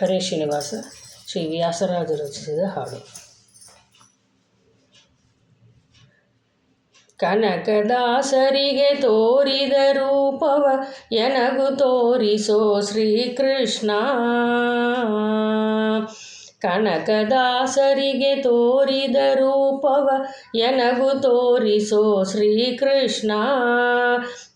ಹರೇ ಶ್ರೀನಿವಾಸ ಶ್ರೀ ವ್ಯಾಸರಾಜ ರಚಿಸಿದ ಹಾಡು. ಕನಕದಾಸರಿಗೆ ತೋರಿದ ರೂಪವ ಎನಗು ತೋರಿಸೋ ಶ್ರೀಕೃಷ್ಣ. ಕನಕದಾಸರಿಗೆ ತೋರಿದ ರೂಪವ ಎನಗು ತೋರಿಸೋ ಶ್ರೀಕೃಷ್ಣ.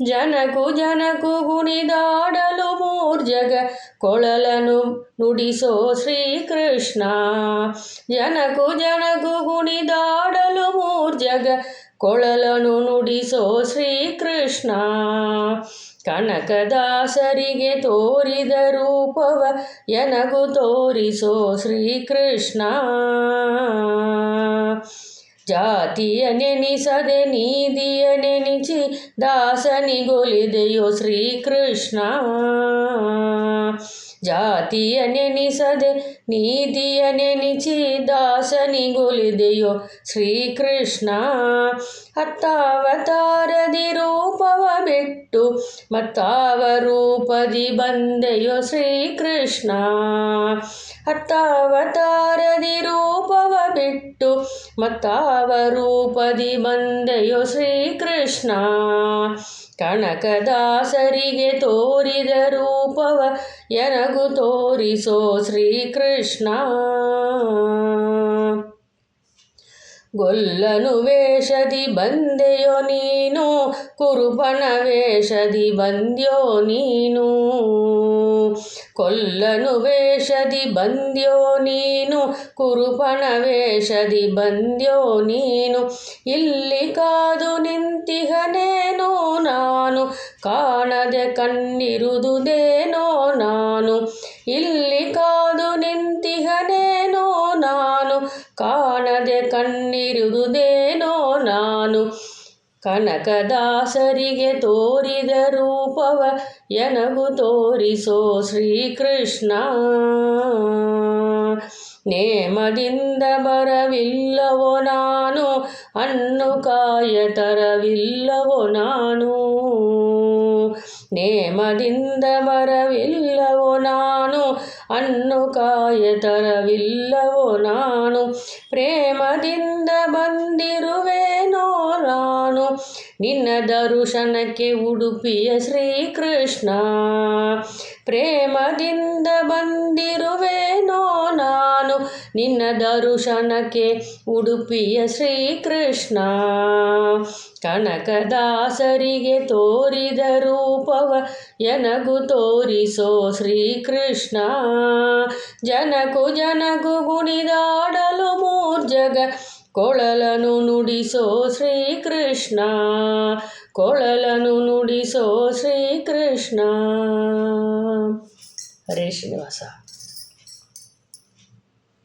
ಜನಕು ಜನಕು ಗುಣಿದಾಡಲು ಮೂರ್ಜಗ ಕೊಳಲನು ನುಡಿಸೋ ಶ್ರೀಕೃಷ್ಣ. ಜನಕು ಜನಕು ಗುಣಿದಾಡಲು ಮೂರ್ಜಗ ಕೊಳಲನು ನುಡಿಸೋ ಶ್ರೀಕೃಷ್ಣ. ಕನಕದಾಸರಿಗೆ ತೋರಿದ ರೂಪವ ಎನಗು ತೋರಿಸೋ ಶ್ರೀಕೃಷ್ಣ. ಜಾತಿಯ ನೆನಿಸದೆ ನೀದಿಯ ನೆನಿಸಿ ದಾಸನಿಗೊಲಿದೆಯೋ ಶ್ರೀಕೃಷ್ಣ. ಜಾತಿಯ ನೆನಿಸದೆ ನೀತಿಯ ನೆನಿಸಿ ದಾಸನಿಗೊಲಿದೆಯೋ ಶ್ರೀಕೃಷ್ಣ. ಹತ್ತಾವತಾರದಿ ರೂಪವ ಬಿಟ್ಟು ಮತ್ತಾವ ರೂಪದಿ ಬಂದೆಯೋ ಶ್ರೀಕೃಷ್ಣ. ಹತ್ತಾವತಾರದಿ ರೂಪವ ಬಿಟ್ಟು ಮತ್ತಾವ ರೂಪದಿ ಬಂದೆಯೋ ಶ್ರೀಕೃಷ್ಣ. ಕನಕದಾಸರಿಗೆ ತೋರಿದ ರೂಪವ ಎನಗು ತೋರಿಸೋ ಶ್ರೀಕೃಷ್ಣ. ಗೊಲ್ಲನು ವೇಷದಿ ಬಂದೆಯೋ ನೀನು, ಕುರುಬನ ವೇಷದಿ ಬಂದ್ಯೋ ನೀನು. ಕೊಲ್ಲನು ವೇಷದಿ ಬಂದ್ಯೋ ನೀನು, ಕುರುಬನ ವೇಷದಿ ಬಂದ್ಯೋ ನೀನು. ಇಲ್ಲಿ ಕಾದು ನಿಂತಿಹನೇನೋ ನಾನು, ಕಾಣದೆ ಕಣ್ಣಿರುದುದೇನೋ ನಾನು. ಇಲ್ಲಿ ಕಾದು ನಿಂತಿಹನೇನೋ ನಾನು, ಕಾಣದೆ ಕಣ್ಣಿರುವುದೇನೋ ನಾನು. ಕನಕದಾಸರಿಗೆ ತೋರಿದ ರೂಪವ ಎನಗು ತೋರಿಸೋ ಶ್ರೀಕೃಷ್ಣ. ನೇಮದಿಂದ ಬರವಿಲ್ಲವೋ ನಾನು, ಹಣ್ಣು ಕಾಯ ತರವಿಲ್ಲವೋ ನಾನು. ನೇಮದಿಂದ ಬರವಿಲ್ಲವೋ ನಾನು, ಹಣ್ಣು ಕಾಯ ತರವಿಲ್ಲವೋ ನಾನು. ಪ್ರೇಮದಿಂದ ಬಂದಿರುವೇನೋ ನಾನು, ನಿನ್ನ ದರ್ಶನಕ್ಕೆ ಉಡುಪಿಯ ಶ್ರೀಕೃಷ್ಣ. ಪ್ರೇಮದಿಂದ ಬಂದಿರುವೇನೋ ನಾನು, ನಿನ್ನ ದರ್ಶನಕ್ಕೆ ಉಡುಪಿಯ ಶ್ರೀಕೃಷ್ಣ. ಕನಕದಾಸರಿಗೆ ತೋರಿದ ರೂಪವ ಎನಗು ತೋರಿಸೋ ಶ್ರೀಕೃಷ್ಣ. ಜನಕು ಜನಕು ಗುಣಿದಾಡಲು ಮೂರ್ಜಗ ಕೊಳಲನು ನುಡಿಸೋ ಶ್ರೀಕೃಷ್ಣ. ಕೊಳಲನು ನುಡಿಸೋ ಶ್ರೀಕೃಷ್ಣ. ಹರೇ ಶ್ರೀನಿವಾಸ.